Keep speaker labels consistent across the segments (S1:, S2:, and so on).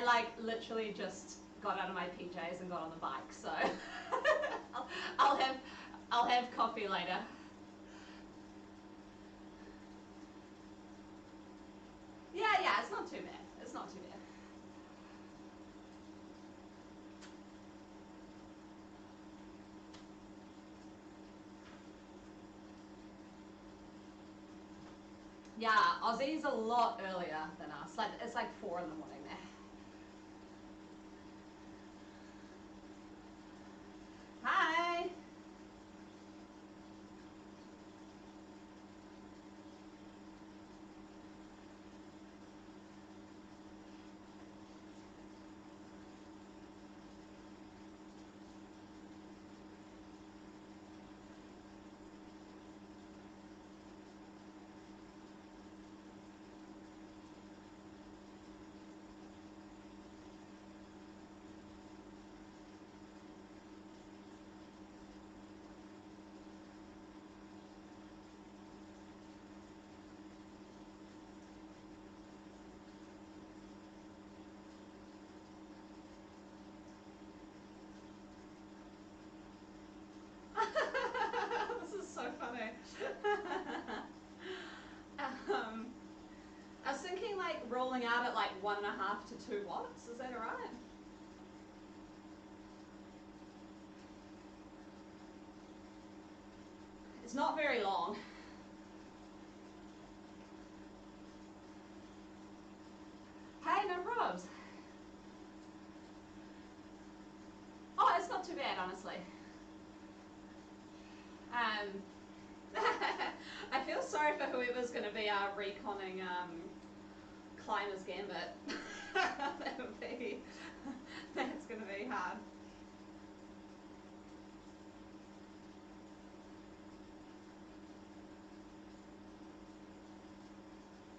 S1: I like literally just got out of my PJs and got on the bike, so I'll have coffee later. Yeah, it's not too bad. It's not too bad. Yeah, Aussie's a lot earlier than us. Like it's like 4 in the morning there. Hi. This is so funny. I was thinking like rolling out at like 1.5 to 2 watts. Is that alright? It's not very long. Hey, no probs. Oh, it's not too bad, honestly. I feel sorry for whoever's going to be reconning Climber's Gambit. That's going to be hard.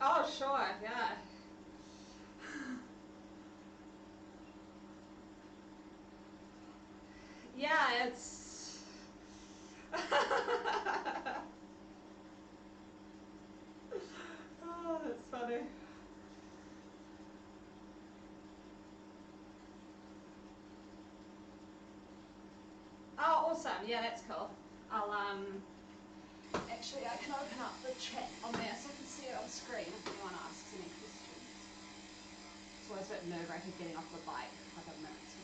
S1: Oh, sure, yeah. Yeah, it's... Oh, that's funny. Oh, awesome. Yeah, that's cool. I'll, actually, I can open up the chat on there so I can see it on screen if anyone asks any questions. It's always a bit nerve-wracking getting off the bike a couple of minutes ago.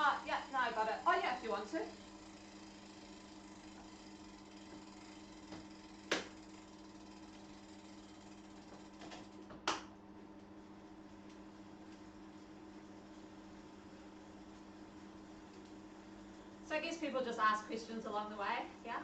S1: Oh, yeah, no, I got it. Oh, yeah, if you want to. So I guess people just ask questions along the way, yeah?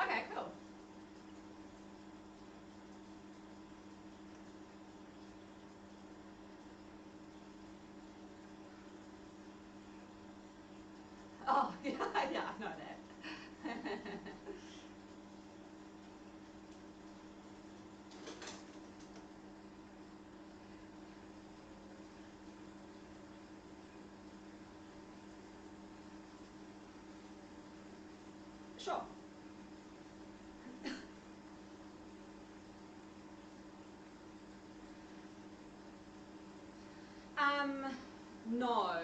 S1: Okay, cool. Oh, yeah, yeah, I know that. Sure. No.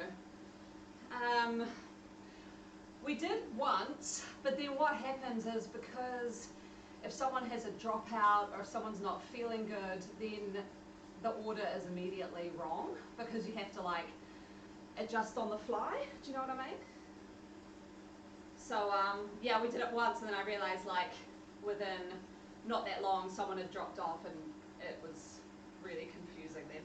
S1: We did once, but then what happens is because if someone has a dropout or if someone's not feeling good, then the order is immediately wrong because you have to like adjust on the fly. Do you know what I mean? So yeah, we did it once and then I realized like within not that long someone had dropped off and it was really confusing then.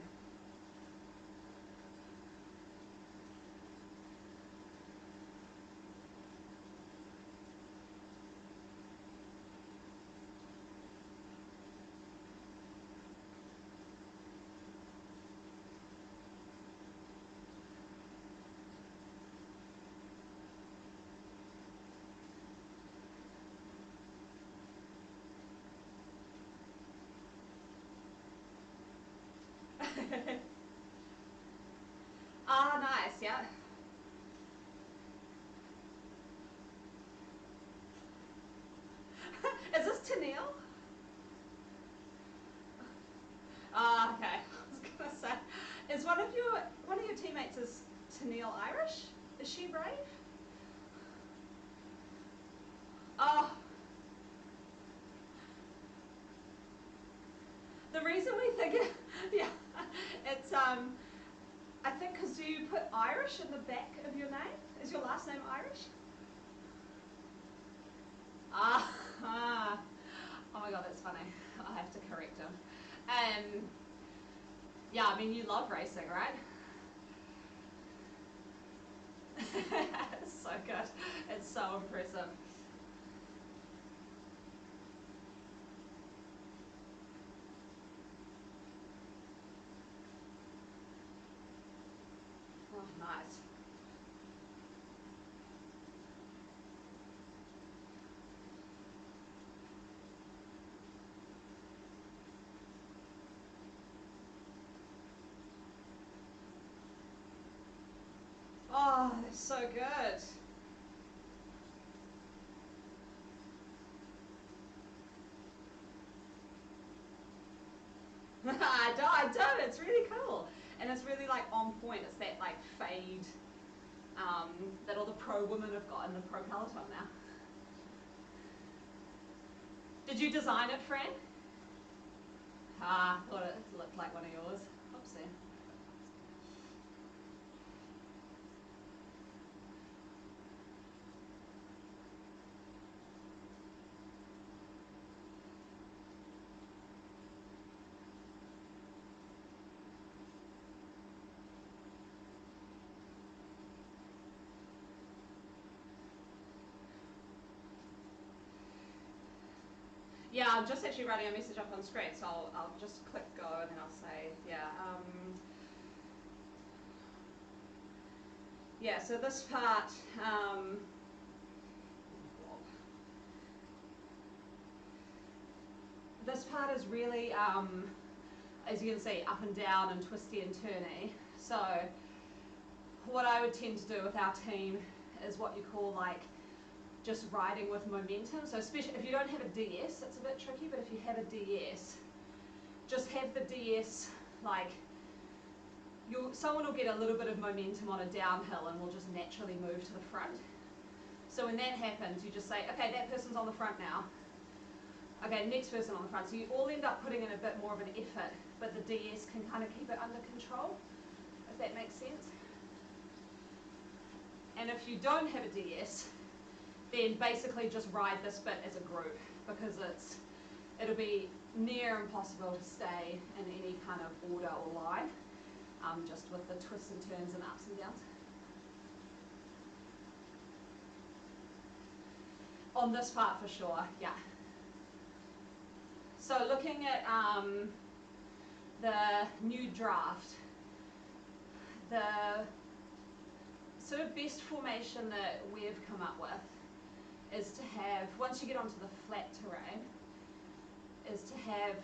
S1: nice, yeah. Is this Tennille? Ah, okay. I was gonna say, is one of your teammates is Tennille Irish? Is she brave? Oh. The reason we think it, yeah, it's I think because do you put Irish in the back of your name? Is your last name Irish? Ah. Oh my god, that's funny. I have to correct him. Yeah, I mean, you love racing, right? It's so good. It's so impressive. Oh, nice. Oh, that's so good. I do. It's really cool, and it's really like on point. It's that like fade that all the pro women have got in the pro peloton now. Did you design it, Fran? Ah, thought it looked like one of yours. Oopsie. Yeah, I'm just actually writing a message up on screen, so I'll just click go and then I'll say, yeah. Yeah, so this part, this part is really, as you can see, up and down and twisty and turny. So what I would tend to do with our team is what you call like just riding with momentum. So especially if you don't have a DS, it's a bit tricky, but if you have a DS, just have the DS like, someone will get a little bit of momentum on a downhill and will just naturally move to the front. So when that happens, you just say, okay, that person's on the front now. Okay, next person on the front. So you all end up putting in a bit more of an effort, but the DS can kind of keep it under control, if that makes sense. And if you don't have a DS, then basically just ride this bit as a group, because it'll be near impossible to stay in any kind of order or line, just with the twists and turns and ups and downs. On this part for sure, yeah. So looking at the new draft, the sort of best formation that we've come up with is to have, once you get onto the flat terrain, is to have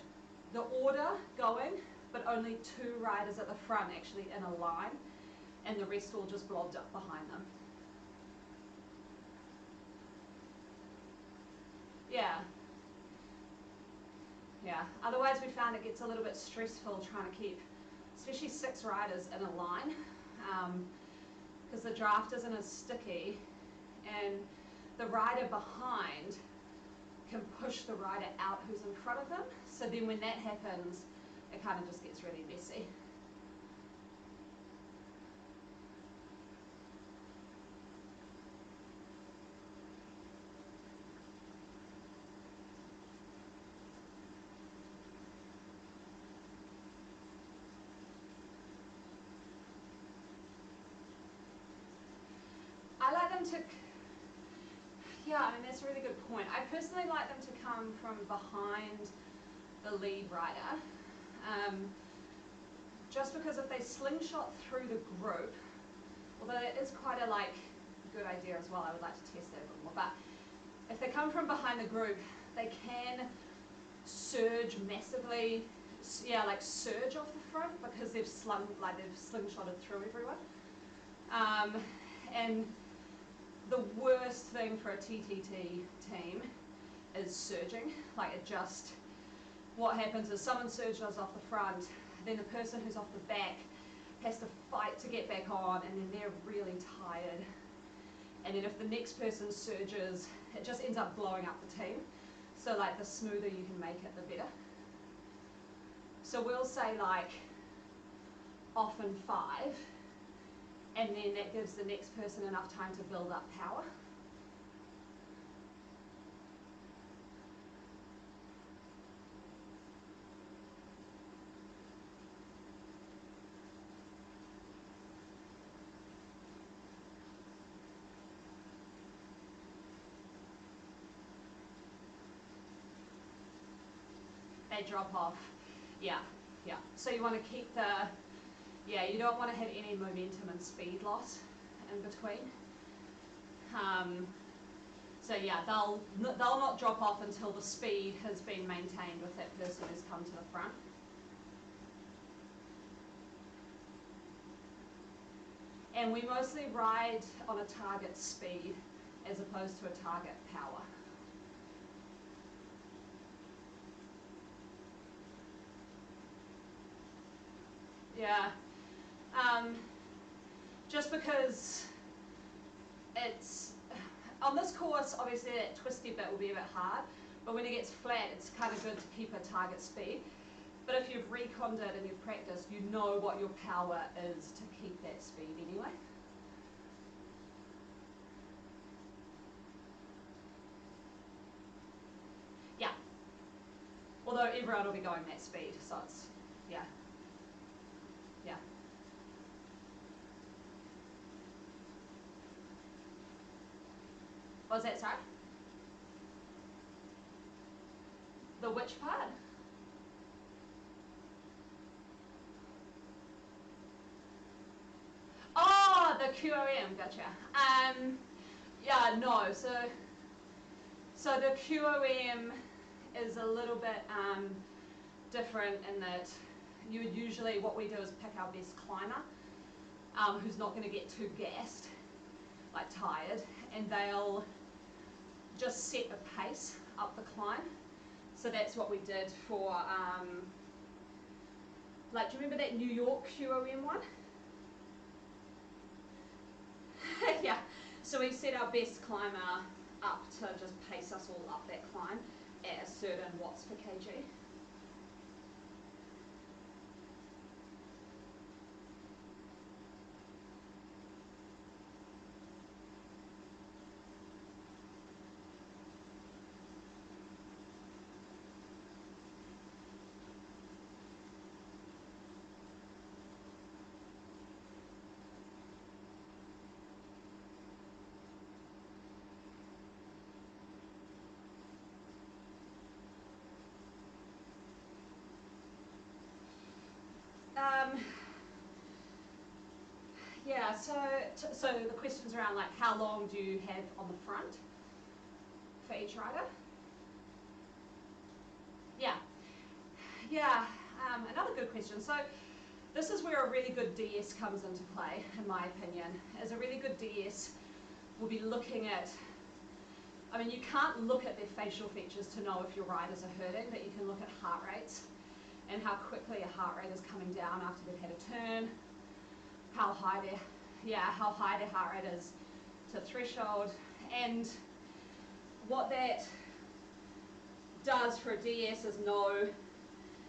S1: the order going, but only 2 riders at the front actually in a line, and the rest all just blobbed up behind them. Yeah. Yeah, otherwise we found it gets a little bit stressful trying to keep, especially 6 riders in a line, because the draft isn't as sticky, and the rider behind can push the rider out who's in front of them. So then when that happens, it kind of just gets really messy. I like them to, yeah, I mean, that's a really good point. I personally like them to come from behind the lead rider, just because if they slingshot through the group, although it is quite a good idea as well, I would like to test that a bit more, but if they come from behind the group, they can surge massively, yeah, like surge off the front, because they've slingshotted through everyone. And the worst thing for a TTT team is surging. Like it just, what happens is someone surges off the front, then the person who's off the back has to fight to get back on, and then they're really tired. And then if the next person surges, it just ends up blowing up the team. So like the smoother you can make it, the better. So we'll say like off in 5, and then that gives the next person enough time to build up power. They drop off. Yeah. So you want to keep you don't want to have any momentum and speed loss in between. So yeah, they'll not drop off until the speed has been maintained with that person who's come to the front. And we mostly ride on a target speed as opposed to a target power. Yeah, just because it's, on this course, obviously that twisty bit will be a bit hard, but when it gets flat, it's kind of good to keep a target speed. But if you've reconned it and you've practiced, you know what your power is to keep that speed anyway. Yeah, although everyone will be going that speed, so it's, yeah. What was that, sorry? The which part? Oh, the QOM, gotcha. Yeah, no, so the QOM is a little bit different in that you would usually, what we do is pick our best climber who's not going to get too gassed, like tired, and they'll just set a pace up the climb. So that's what we did for, like, do you remember that New York QOM one? Yeah, so we set our best climber up to just pace us all up that climb at a certain watts per kg. Yeah, so the question's around like how long do you have on the front for each rider? Yeah, another good question. So this is where a really good DS comes into play, in my opinion. As a really good DS, we'll be looking at, I mean, you can't look at their facial features to know if your riders are hurting, but you can look at heart rates and how quickly a heart rate is coming down after they've had a turn, how high their heart rate is to threshold, and what that does for a DS is know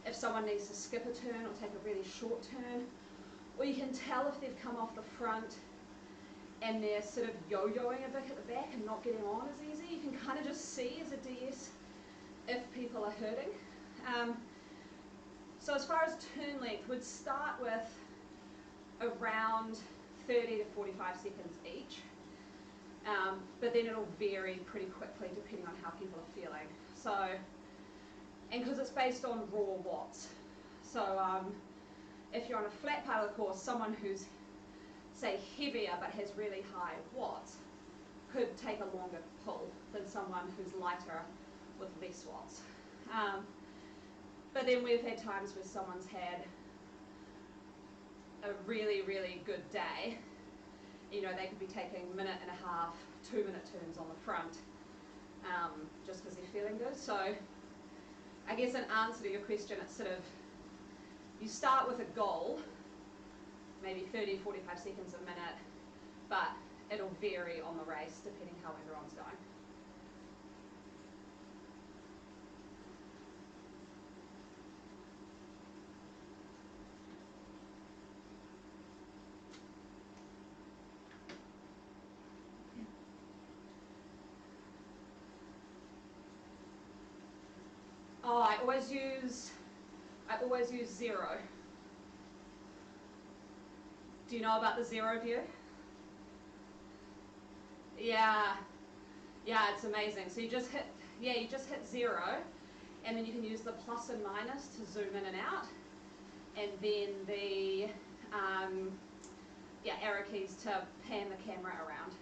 S1: if someone needs to skip a turn or take a really short turn, or you can tell if they've come off the front and they're sort of yo-yoing a bit at the back and not getting on as easy. You can kind of just see as a DS if people are hurting. So as far as turn length, we'd start with around 30 to 45 seconds each, but then it'll vary pretty quickly depending on how people are feeling. So, and because it's based on raw watts, so if you're on a flat part of the course, someone who's, say, heavier but has really high watts could take a longer pull than someone who's lighter with less watts. But then we've had times where someone's had a really, really good day You know, they could be taking 1.5 minute, 2-minute turns on the front, just because they're feeling good. So I guess in answer to your question, it's sort of, you start with a goal, maybe 30, 45 seconds a minute, but it'll vary on the race depending how everyone's going. Oh, I always use 0. Do you know about the 0 view? Yeah, it's amazing. So you just hit 0, and then you can use the plus and minus to zoom in and out, and then the arrow keys to pan the camera around.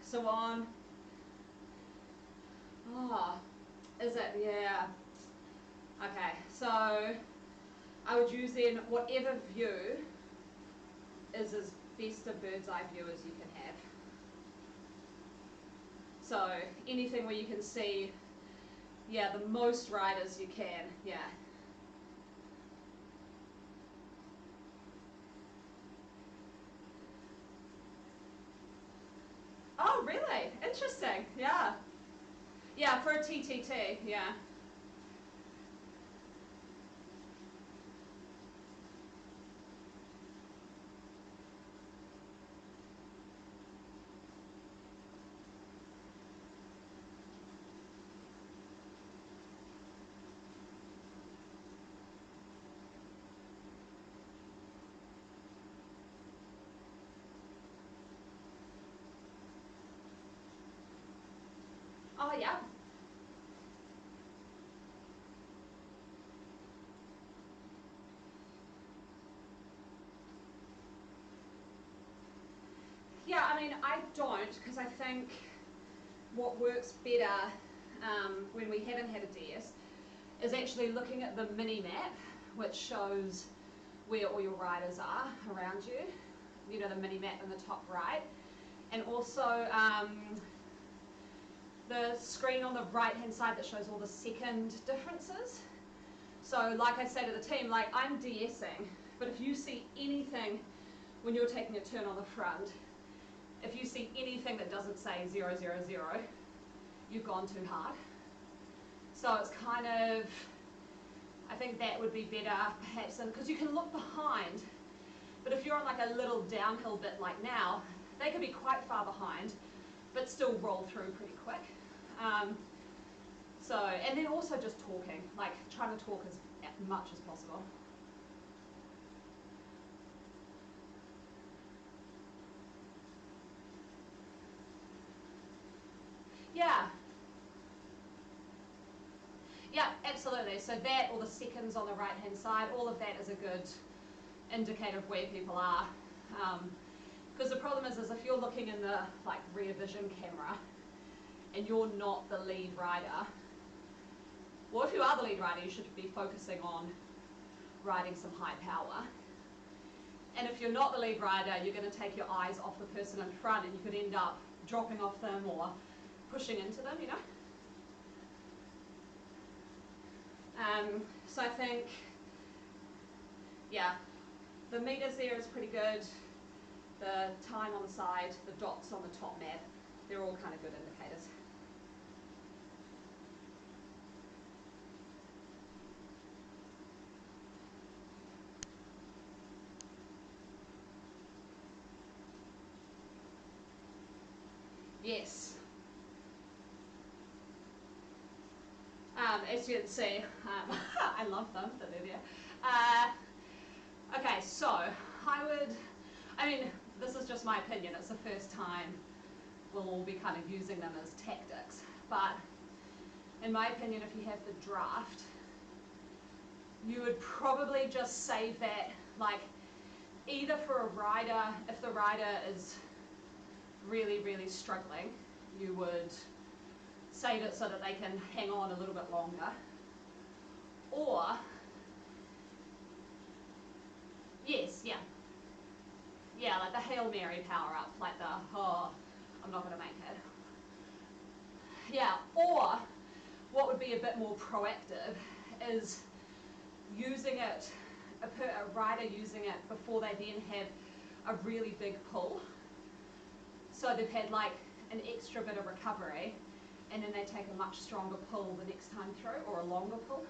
S1: So on. Oh, is it? Yeah. Okay, so I would use then whatever view is as best a bird's eye view as you can have. So anything where you can see, the most riders you can, Oh, really? Interesting. Yeah. Yeah, for a TTT, yeah. Oh, yeah. Yeah, I mean, I don't, because I think what works better when we haven't had a DS is actually looking at the mini-map, which shows where all your riders are around you. You know, the mini-map in the top right. And also the screen on the right-hand side that shows all the second differences. So like I say to the team, like, I'm DSing, but if you see anything when you're taking a turn on the front, if you see anything that doesn't say 000, you've gone too hard. So it's kind of, I think that would be better perhaps, because you can look behind, but if you're on like a little downhill bit like now, they could be quite far behind, but still roll through pretty quick. And then also just talking, like trying to talk as much as possible. Yeah. Yeah, absolutely. So that, or the seconds on the right-hand side, all of that is a good indicator of where people are. Because the problem is if you're looking in the rear vision camera and you're not the lead rider, well, if you are the lead rider, you should be focusing on riding some high power. And if you're not the lead rider, you're going to take your eyes off the person in front, and you could end up dropping off them or pushing into them, you know. So I think, the meters there is pretty good. The time on the side, the dots on the top map, they're all kind of good indicators. Yes. As you can see, I love them, that they're there. Okay, so I mean, this is just my opinion, it's the first time we'll all be kind of using them as tactics, but in my opinion, if you have the draft, you would probably just save that, either for a rider, if the rider is really, really struggling, you would save it so that they can hang on a little bit longer. Or, yes, yeah. Yeah, like the Hail Mary power up, like the, oh, I'm not going to make it. Yeah, or what would be a bit more proactive is using it, a rider using it before they then have a really big pull. So they've had like an extra bit of recovery, and then they take a much stronger pull the next time through, or a longer pull.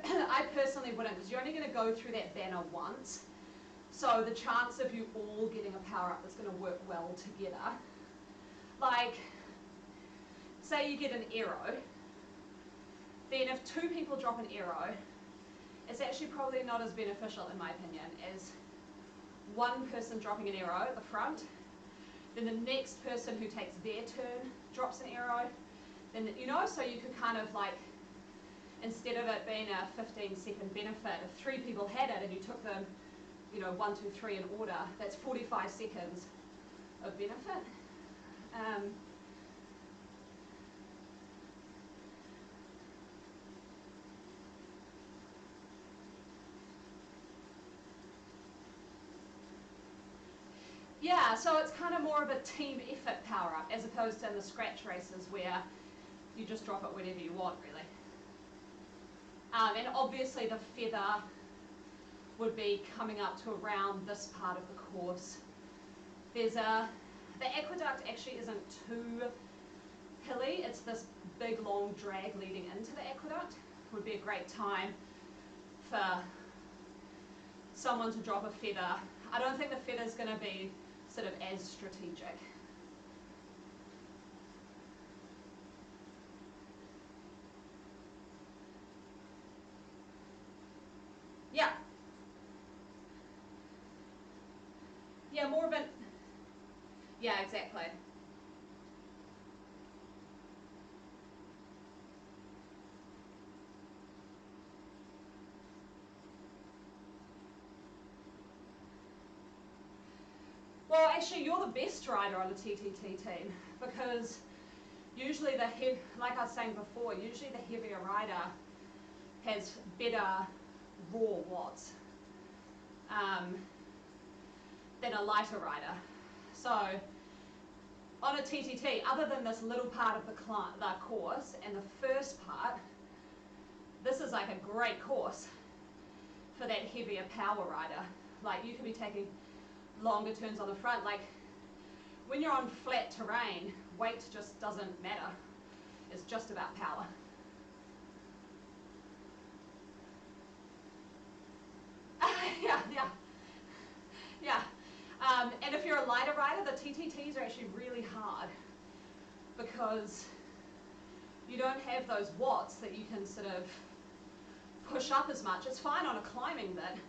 S1: I personally wouldn't, because you're only going to go through that banner once. So the chance of you all getting a power up that's going to work well together, like say you get an arrow, then if 2 people drop an arrow, it's actually probably not as beneficial in my opinion as one person dropping an arrow at the front, then the next person who takes their turn drops an arrow, then, you know, so you could kind of like, instead of it being a 15-second benefit, if 3 people had it and you took them, you know, 1, 2, 3 in order, that's 45 seconds of benefit. Yeah, so it's kind of more of a team effort power up as opposed to in the scratch races where you just drop it whenever you want, really. And obviously the feather would be coming up to around this part of the course. The aqueduct actually isn't too hilly, it's this big long drag leading into the aqueduct. Would be a great time for someone to drop a feather. I don't think the feather's going to be sort of as strategic. Yeah. Yeah, more of an, yeah, exactly. Well, actually, you're the best rider on the TTT team because usually like I was saying before, usually the heavier rider has better raw watts than a lighter rider. So on a TTT, other than this little part of the course and the first part, this is like a great course for that heavier power rider. Like you could be taking longer turns on the front. Like when you're on flat terrain, weight just doesn't matter. It's just about power. Yeah. And if you're a lighter rider, the TTTs are actually really hard because you don't have those watts that you can sort of push up as much. It's fine on a climbing bit,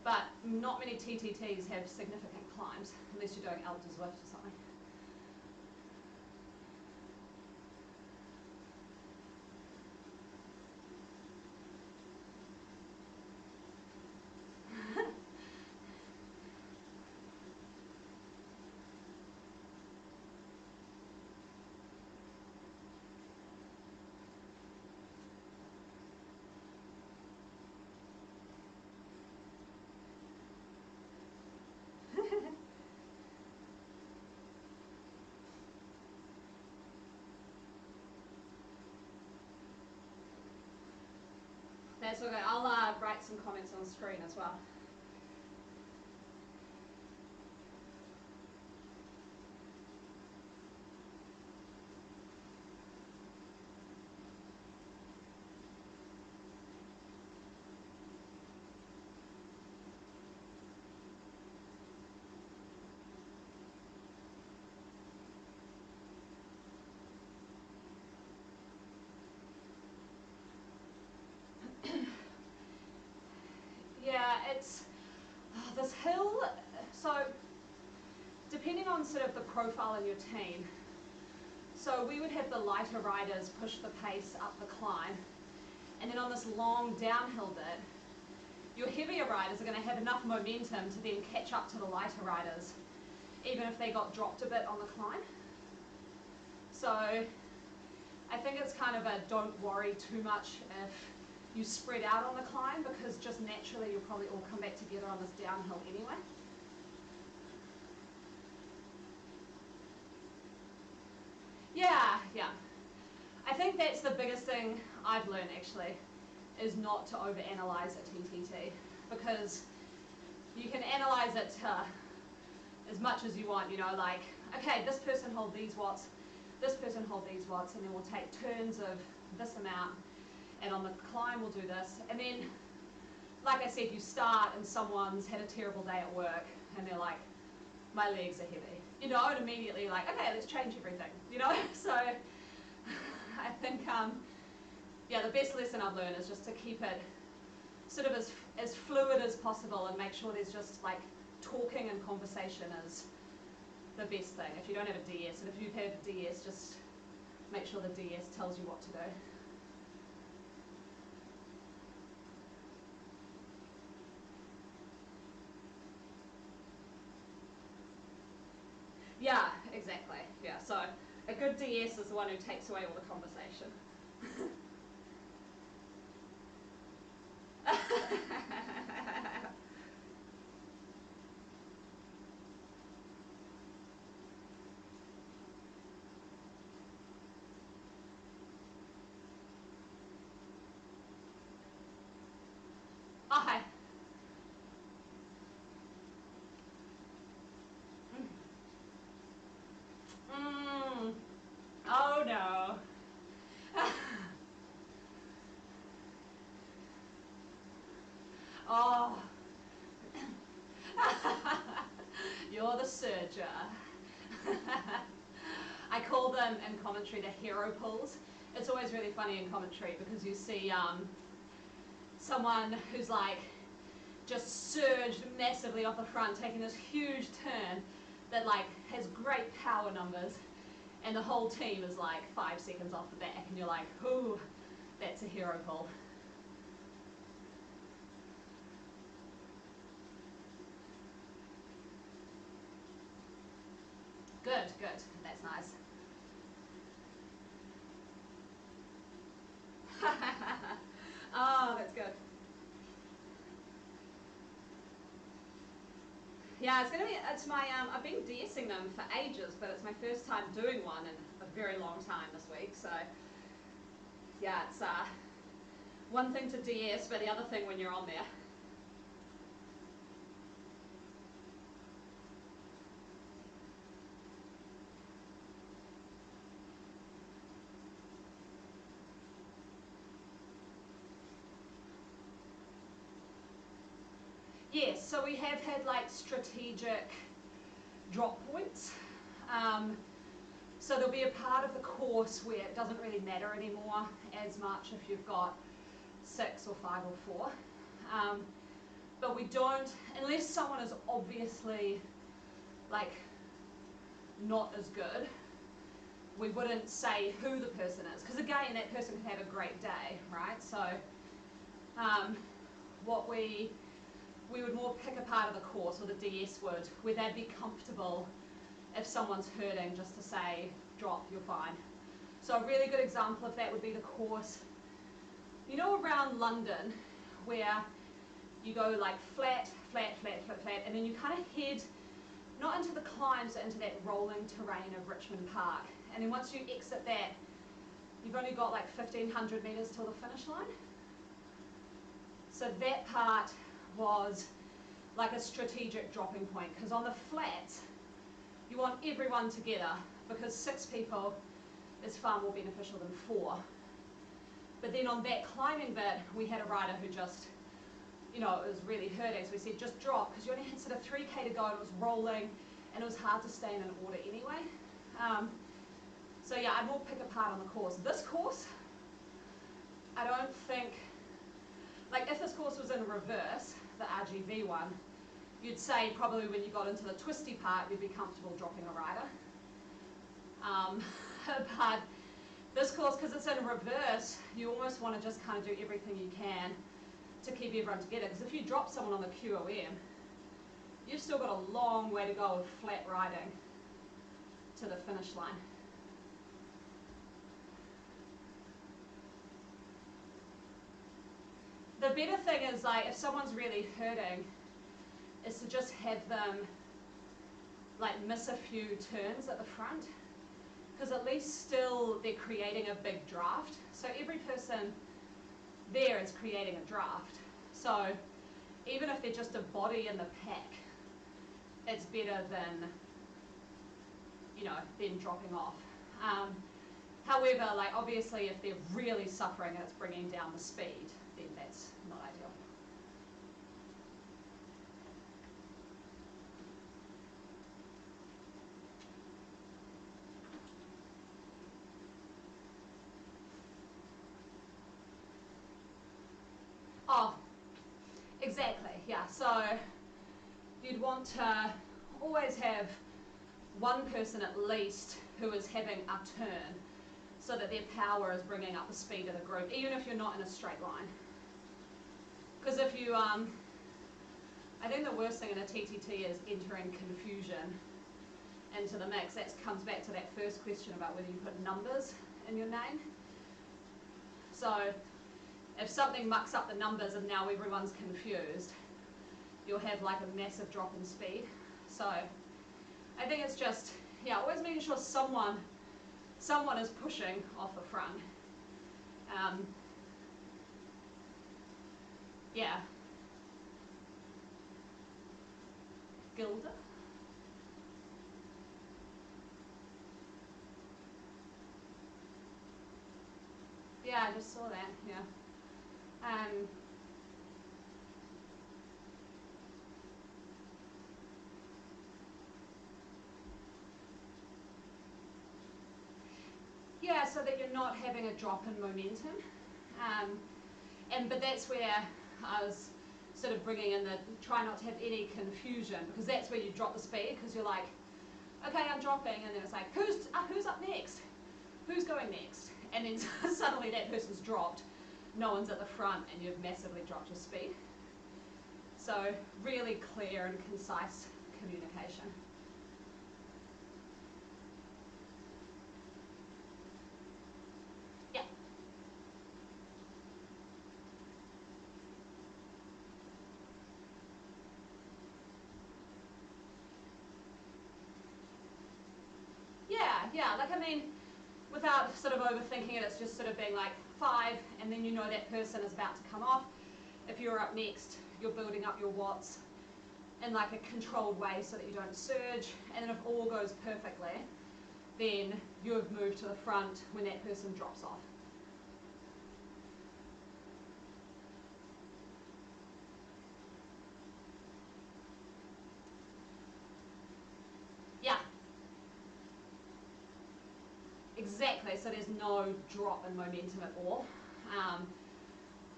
S1: but not many TTTs have significant climbs unless you're doing Elder's Lift or something. That's okay. I'll write some comments on the screen as well. Yeah, it's this hill, so depending on sort of the profile in your team, so we would have the lighter riders push the pace up the climb, and then on this long downhill bit, your heavier riders are going to have enough momentum to then catch up to the lighter riders even if they got dropped a bit on the climb. So I think it's kind of a don't worry too much if you spread out on the climb, because just naturally you'll probably all come back together on this downhill anyway. Yeah. I think that's the biggest thing I've learned actually, is not to overanalyze a TTT, because you can analyze it as much as you want, you know, like, okay, this person hold these watts, this person hold these watts, and then we'll take turns of this amount, and on the climb we'll do this. And then, like I said, you start and someone's had a terrible day at work, and they're like, my legs are heavy. You know, and immediately like, okay, let's change everything, you know? So I think, yeah, the best lesson I've learned is just to keep it sort of as fluid as possible, and make sure there's just like talking and conversation is the best thing. If you don't have a DS, and if you've had a DS, just make sure the DS tells you what to do. Yeah, exactly. Yeah, so a good DS is the one who takes away all the conversation. Oh, hi. Oh no. Oh. You're the surger. I call them in commentary the hero pulls. It's always really funny in commentary because you see someone who's like just surged massively off the front, taking this huge turn that like has great power numbers, and the whole team is like 5 seconds off the back, and you're like, ooh, that's a hero pull. Good, that's nice. Oh, that's good. Yeah, it's my, I've been DSing them for ages, but it's my first time doing one in a very long time this week, so yeah, it's one thing to DS, but the other thing when you're on there. Yes, so we have had like strategic drop points. So there'll be a part of the course where it doesn't really matter anymore as much if you've got 6 or 5 or 4. But we don't, unless someone is obviously like not as good, we wouldn't say who the person is, because again, that person can have a great day, right? So what we would more pick a part of the course, or the DS would, where they'd be comfortable if someone's hurting, just to say, drop, you're fine. So a really good example of that would be the course, you know, around London, where you go like flat, and then you kind of head, not into the climbs, but into that rolling terrain of Richmond Park. And then once you exit that, you've only got like 1,500 metres till the finish line. So that part was like a strategic dropping point, because on the flats, you want everyone together, because 6 people is far more beneficial than 4. But then on that climbing bit, we had a rider who just, you know, it was really hurting, so we said just drop, because you only had sort of 3K to go, and it was rolling, and it was hard to stay in an order anyway. So yeah, I'd more pick a part on the course. This course, I don't think, like if this course was in reverse, the RGV one, you'd say probably when you got into the twisty part, you'd be comfortable dropping a rider. But this course, because it's in reverse, you almost want to just kind of do everything you can to keep everyone together. Because if you drop someone on the QOM, you've still got a long way to go with flat riding to the finish line. The better thing is, like, if someone's really hurting, is to just have them like miss a few turns at the front, because at least still they're creating a big draft. So every person there is creating a draft. So even if they're just a body in the pack, it's better than, you know, them dropping off. However, like, obviously if they're really suffering and it's bringing down the speed, then that's not ideal. Oh, exactly, yeah. So you'd want to always have one person at least who is having a turn, so that their power is bringing up the speed of the group, even if you're not in a straight line. Because if you, I think the worst thing in a TTT is entering confusion into the mix. That comes back to that first question about whether you put numbers in your name. So if something mucks up the numbers and now everyone's confused, you'll have like a massive drop in speed. So I think it's just, yeah, always making sure someone is pushing off the front. Yeah. Gilda? Yeah, I just saw that, yeah. Yeah, so that you're not having a drop in momentum. But that's where I was sort of bringing in the try not to have any confusion, because that's where you drop the speed, because you're like, okay, I'm dropping, and then it's like, who's up next? Who's going next? And then suddenly that person's dropped, no one's at the front, and you've massively dropped your speed. So really clear and concise communication. Yeah. Yeah, like, I mean, without sort of overthinking it, it's just sort of being like 5, and then you know that person is about to come off. If you're up next, you're building up your watts in like a controlled way so that you don't surge, and then if all goes perfectly, then you've moved to the front when that person drops off. Yeah. Exactly, so there's no drop in momentum at all.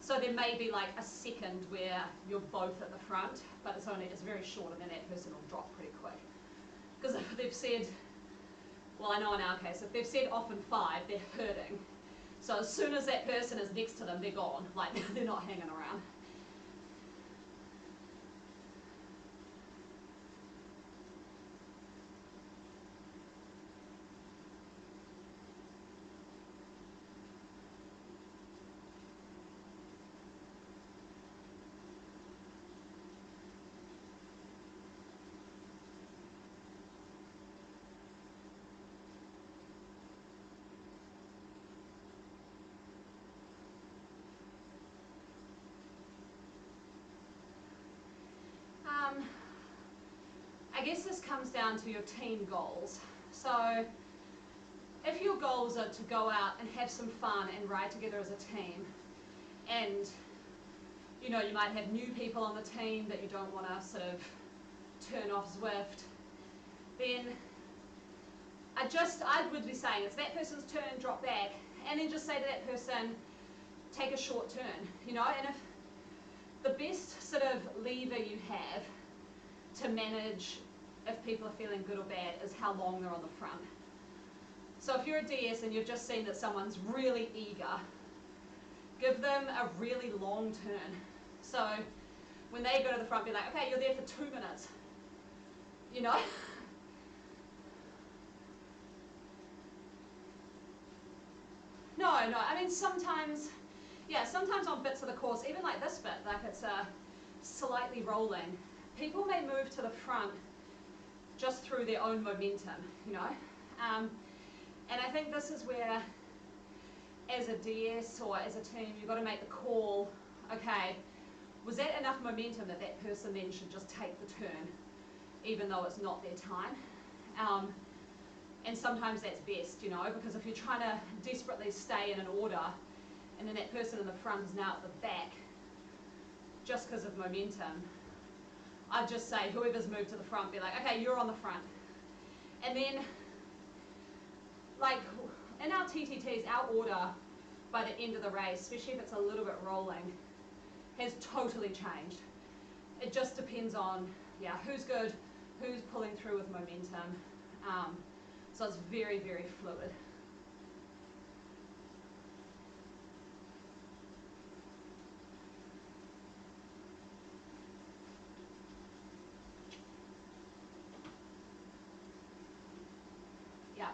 S1: So there may be like a second where you're both at the front, but it's very short, and then that person will drop pretty quick. Because if they've said, well, I know in our case, if they've said off in 5, they're hurting. So as soon as that person is next to them, they're gone. Like, they're not hanging around. I guess this comes down to your team goals. So if your goals are to go out and have some fun and ride together as a team, and you know, you might have new people on the team that you don't want to sort of turn off Zwift, then I would be saying, it's that person's turn, drop back, and then just say to that person, take a short turn, you know. And if the best sort of lever you have to manage if people are feeling good or bad is how long they're on the front. So if you're a DS and you've just seen that someone's really eager, give them a really long turn. So when they go to the front, be like, okay, you're there for 2 minutes. you know? No, I mean sometimes, yeah, sometimes on bits of the course, even like this bit, like it's slightly rolling, people may move to the front just through their own momentum, you know? And I think this is where, as a DS or as a team, you've got to make the call, okay, was that enough momentum that that person then should just take the turn, even though it's not their time? And sometimes that's best, you know, because if you're trying to desperately stay in an order and then that person in the front is now at the back just because of momentum, I'd just say whoever's moved to the front, be like, okay, you're on the front. And then, like, in our TTTs, our order by the end of the race, especially if it's a little bit rolling, has totally changed. It just depends on, yeah, who's good, who's pulling through with momentum. So it's very, very fluid. Yeah.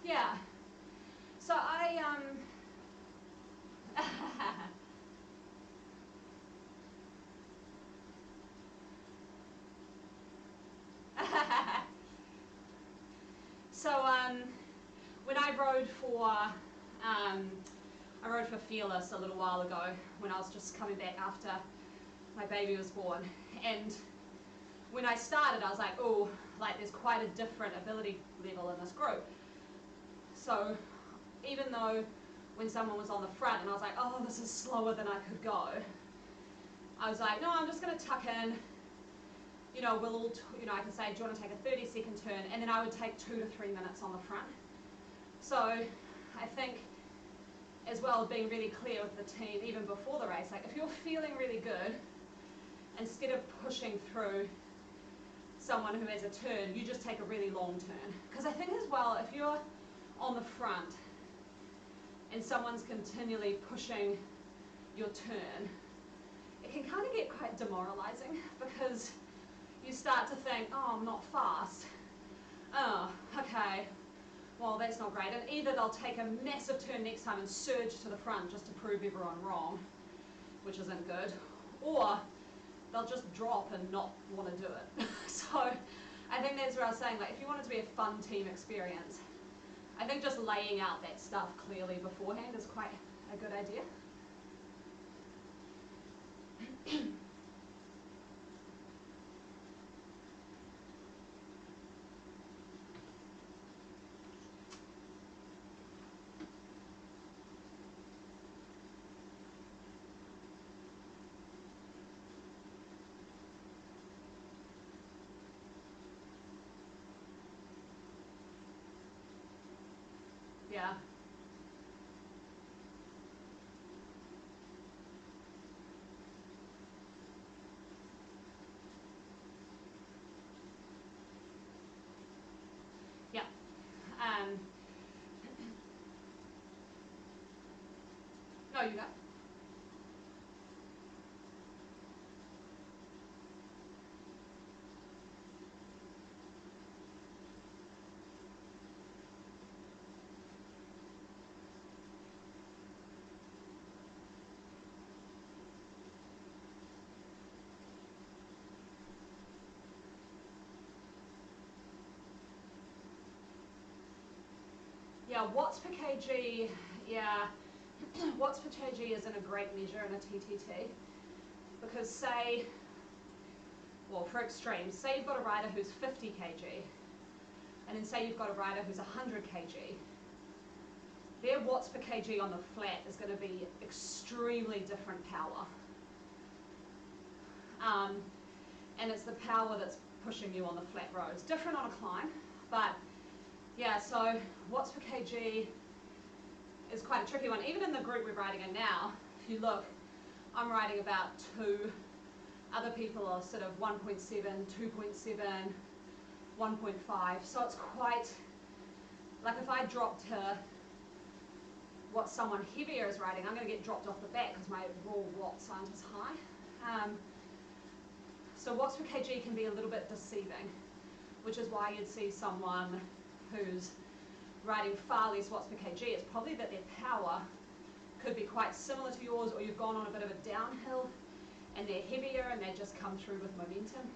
S1: Yeah. So so when I rode for Fearless a little while ago when I was just coming back after my baby was born, and when I started I was like, oh, like there's quite a different ability level in this group. So even though when someone was on the front and I was like, oh, this is slower than I could go, I was like, no, I'm just going to tuck in, you know, we'll all, you know, I can say, do you want to take a 30-second turn? And then I would take 2 to 3 minutes on the front. So I think as well, being really clear with the team even before the race, like if you're feeling really good, instead of pushing through someone who has a turn, you just take a really long turn. Because I think as well, if you're on the front and someone's continually pushing your turn, it can kind of get quite demoralizing because you start to think, oh, I'm not fast. Oh, okay, well, that's not great. And either they'll take a massive turn next time and surge to the front just to prove everyone wrong, which isn't good, or they'll just drop and not want to do it. So I think that's where I was saying, like, if you want it to be a fun team experience, I think just laying out that stuff clearly beforehand is quite a good idea. Yeah. Yeah. No, you go. Yeah, watts per kg, yeah, watts per kg isn't a great measure in a TTT because say, well, for extremes, say you've got a rider who's 50 kg and then say you've got a rider who's 100 kg, their watts per kg on the flat is going to be extremely different power. And it's the power that's pushing you on the flat road. It's different on a climb, but yeah, so watts per kg is quite a tricky one. Even in the group we're riding in now, if you look, I'm riding about 2, other people are sort of 1.7, 2.7, 1.5. So it's quite, like if I drop to what someone heavier is riding, I'm going to get dropped off the back because my raw watts aren't as high. So watts per kg can be a little bit deceiving, which is why you'd see someone who's riding far less watts per kg. It's probably that their power could be quite similar to yours, or you've gone on a bit of a downhill and they're heavier and they just come through with momentum.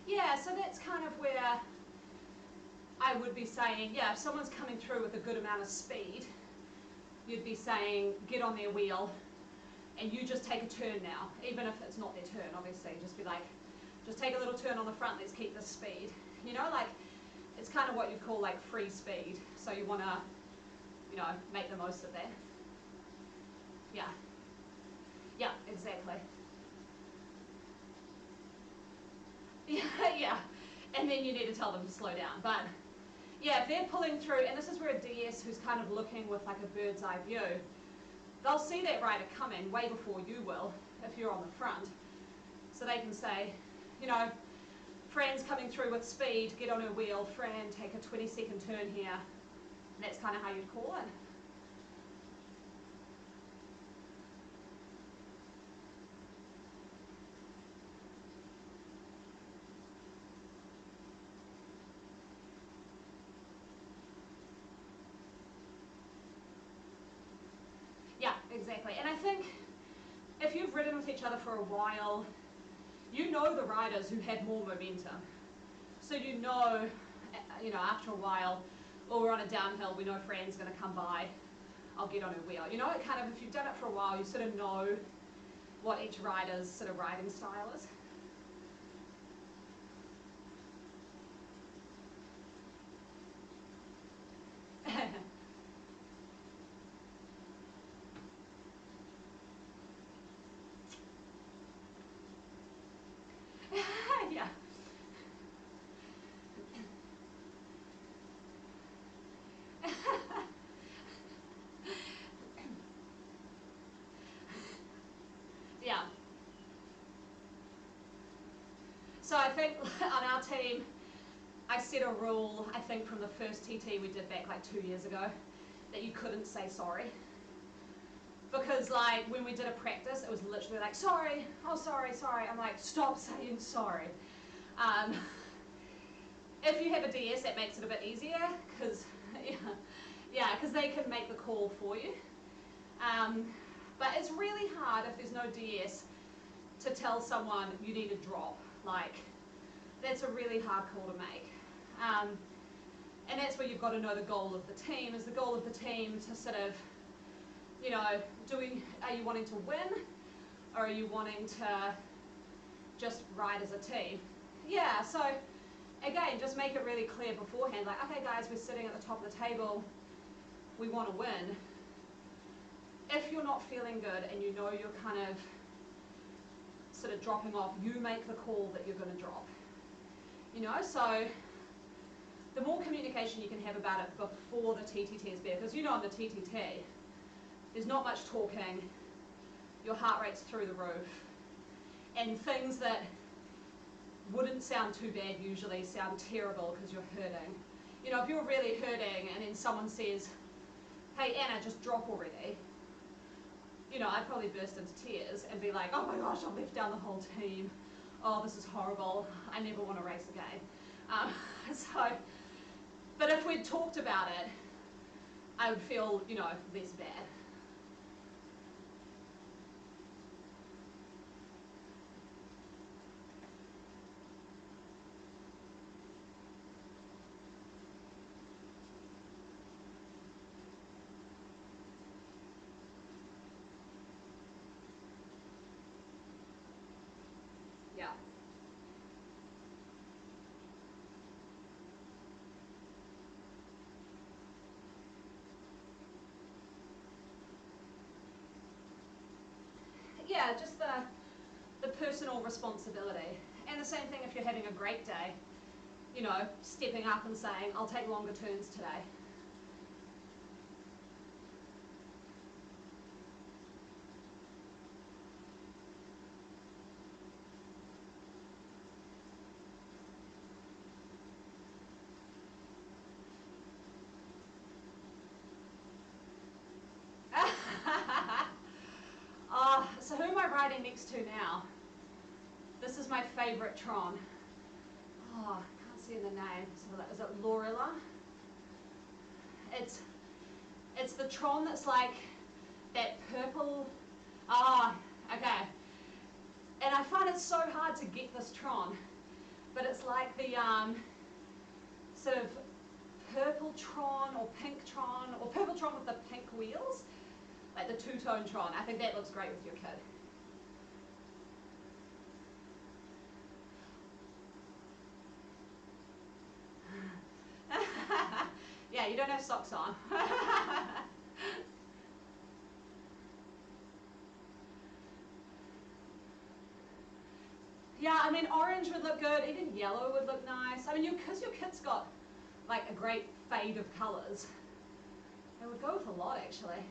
S1: Yeah, so that's kind of where I would be saying, yeah, if someone's coming through with a good amount of speed, you'd be saying, get on their wheel, and you just take a turn now, even if it's not their turn, obviously. Just be like, just take a little turn on the front, let's keep this speed. You know, like, it's kind of what you call like free speed. So you want to, you know, make the most of that. Yeah. Yeah, exactly. Yeah, yeah. And then you need to tell them to slow down. But yeah, if they're pulling through, and this is where a DS who's kind of looking with like a bird's eye view, they'll see that rider coming way before you will if you're on the front. So they can say, you know, Fran's coming through with speed, get on her wheel, Fran, take a 20-second turn here. And that's kind of how you'd call it. Yeah, exactly. And I think if you've ridden with each other for a while, you know the riders who had more momentum. So you know, after a while, oh, we're on a downhill, we know Fran's going to come by, I'll get on her wheel. You know, it kind of, if you've done it for a while, you sort of know what each rider's sort of riding style is. Yeah. Yeah. So I think on our team, I set a rule, I think from the first TT we did back like 2 years ago, that you couldn't say sorry. Because like when we did a practice, it was literally like, sorry, oh sorry, sorry. I'm like, stop saying sorry. If you have a DS, that makes it a bit easier, because because they can make the call for you. But it's really hard if there's no DS to tell someone you need a drop. Like, that's a really hard call to make. And that's where you've got to know the goal of the team. Is the goal of the team to sort of, you know, are you wanting to win, or are you wanting to just ride as a team? Yeah, so again, just make it really clear beforehand, like, okay guys, we're sitting at the top of the table, we want to win. If you're not feeling good and you know you're kind of sort of dropping off, you make the call that you're going to drop. You know, so the more communication you can have about it before the TTT is better, because you know on the TTT, there's not much talking, your heart rate's through the roof, and things that wouldn't sound too bad usually sound terrible because you're hurting. You know, if you're really hurting and then someone says, hey Anna, just drop already, you know, I'd probably burst into tears and be like, oh my gosh, I've left down the whole team. Oh, this is horrible. I never want to race again. But if we'd talked about it, I would feel, you know, less bad. Yeah. yeah, just the personal responsibility. And the same thing if you're having a great day, you know, stepping up and saying, I'll take longer turns today. So who am I riding next to now? This is my favorite Tron. Oh, I can't see the name. So is it Lorilla? It's the Tron that's like that purple. Ah, okay. And I find it so hard to get this Tron, but it's like the sort of purple Tron or pink Tron or purple Tron with the pink wheels, like the two-tone Tron. I think that looks great with your kid. Yeah, you don't have socks on. Yeah, I mean, orange would look good, even yellow would look nice. I mean, because your kid's got like a great fade of colours, it would go with a lot actually.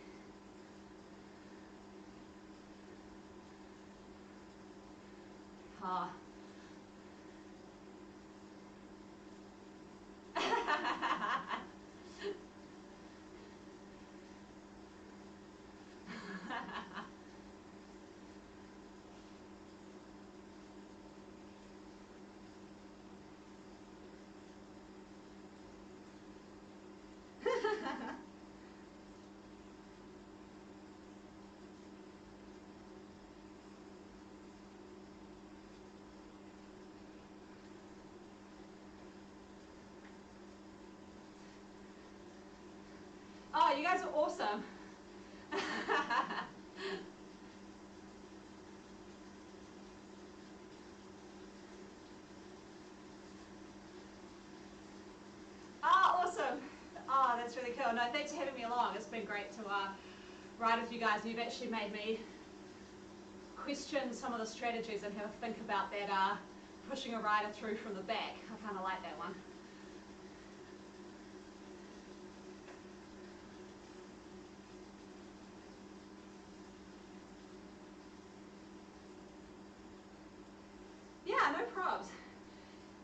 S1: Ah. Oh, you guys are awesome. Oh, awesome. Oh, that's really cool. No, thanks for having me along. It's been great to ride with you guys. You've actually made me question some of the strategies and have a think about that pushing a rider through from the back. I kind of like that one. Yeah, no probs.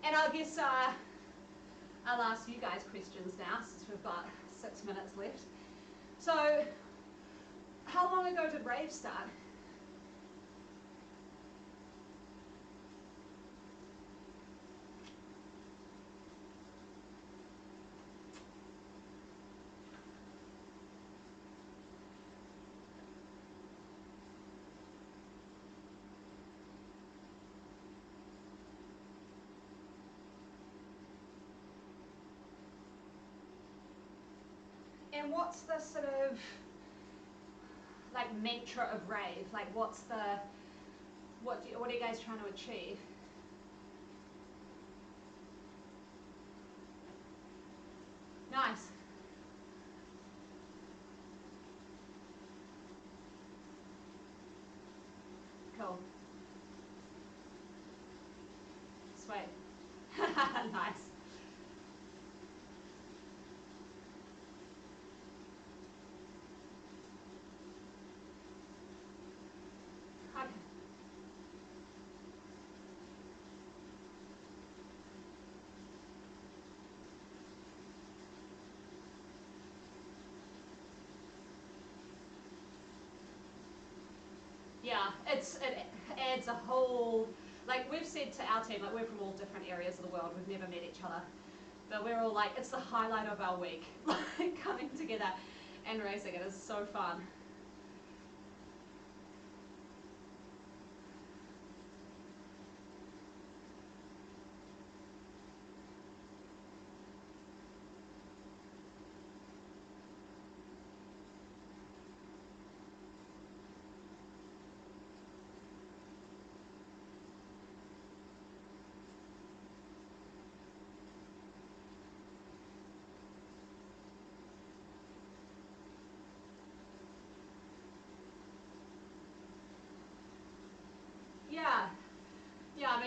S1: And I guess I'll ask you guys questions now since we've got 6 minutes left. So, how long ago did RAVE start? And what's the sort of like mantra of RAVE? Like what's the, what are you guys trying to achieve? Nice. Cool. Sweet. Nice. Okay. Yeah, it adds a whole, like we've said to our team, like we're from all different areas of the world, we've never met each other, but we're all like, it's the highlight of our week, like coming together and racing. It is so fun.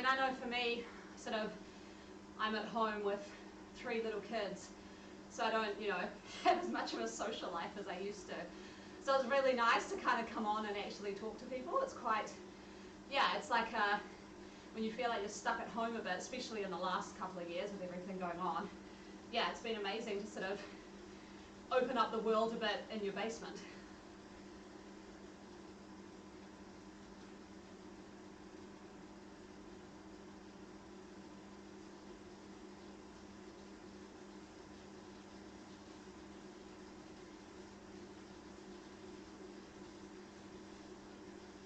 S1: I know for me, sort of, I'm at home with 3 little kids, so I don't, you know, have as much of a social life as I used to. So it's really nice to kind of come on and actually talk to people. It's quite, yeah, it's like when you feel like you're stuck at home a bit, especially in the last couple of years with everything going on. Yeah, it's been amazing to sort of open up the world a bit in your basement.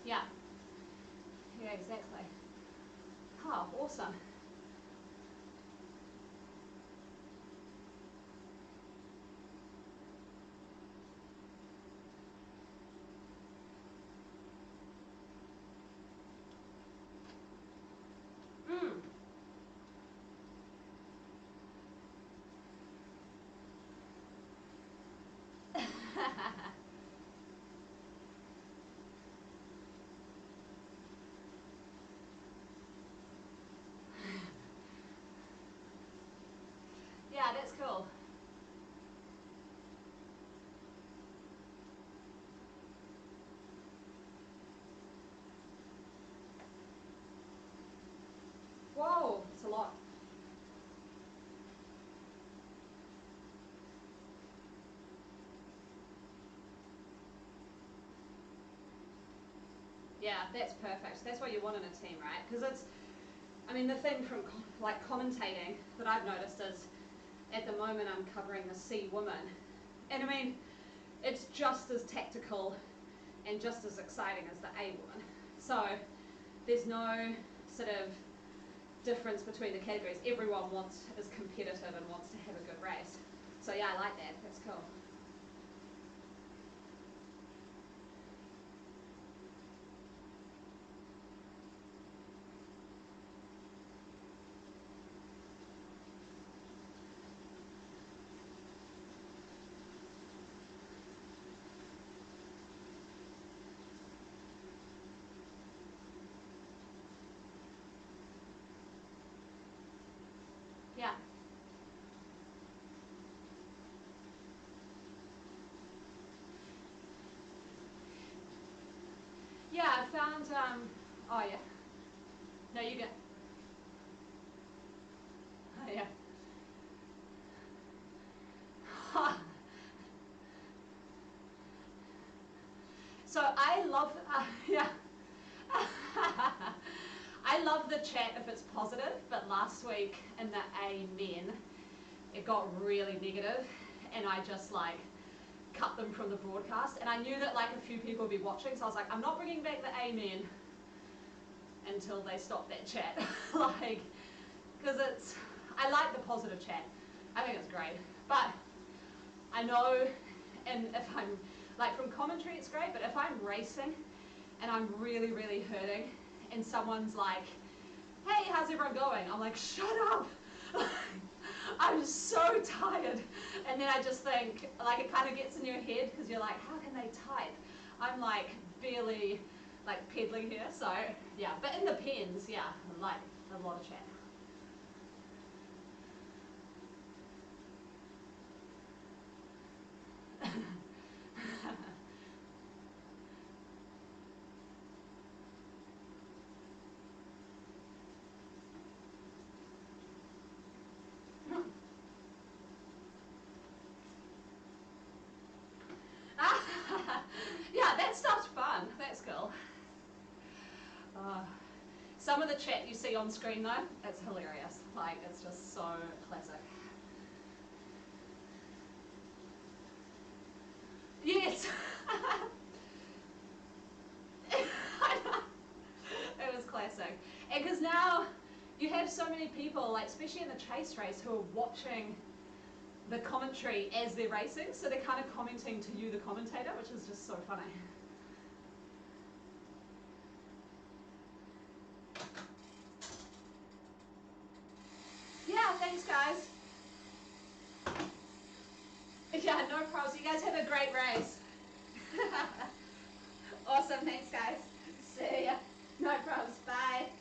S1: Yeah. Yeah, exactly. Oh, awesome. Mm. Yeah, that's cool. Whoa, it's a lot. Yeah, that's perfect. That's what you want in a team, right? Because it's, I mean, the thing from like commentating that I've noticed is at the moment I'm covering the C woman. And I mean, it's just as tactical and just as exciting as the A woman. So there's no sort of difference between the categories. Everyone is competitive and wants to have a good race. So yeah, I like that. That's cool. Yeah. Yeah, I found, oh yeah. No, you go. Oh yeah. So I love, yeah. I love the chat if it's positive, but last week in the A men, it got really negative, and I just like cut them from the broadcast. And I knew that like a few people would be watching, so I was like, I'm not bringing back the A men until they stop that chat. Like, because I like the positive chat. I think it's great, but I know, and if I'm like from commentary, it's great, but if I'm racing and I'm really, really hurting, and someone's like, hey, how's everyone going? I'm like, shut up. I'm so tired. And then I just think, like, it kind of gets in your head because you're like, how can they type? I'm like barely like peddling here. So yeah, but in the pens, yeah, I like a lot of chat. Yeah, that stuff's fun. That's cool. Some of the chat you see on screen though, it's hilarious. Like, it's just so classic. Yes. I know. It was classic. And because now you have so many people, like especially in the chase race, who are watching the commentary as they're racing, so they're kind of commenting to you, the commentator, which is just so funny. Yeah, thanks guys. Yeah, no problems. You guys have a great race. Awesome, thanks guys. See ya. No problems. Bye.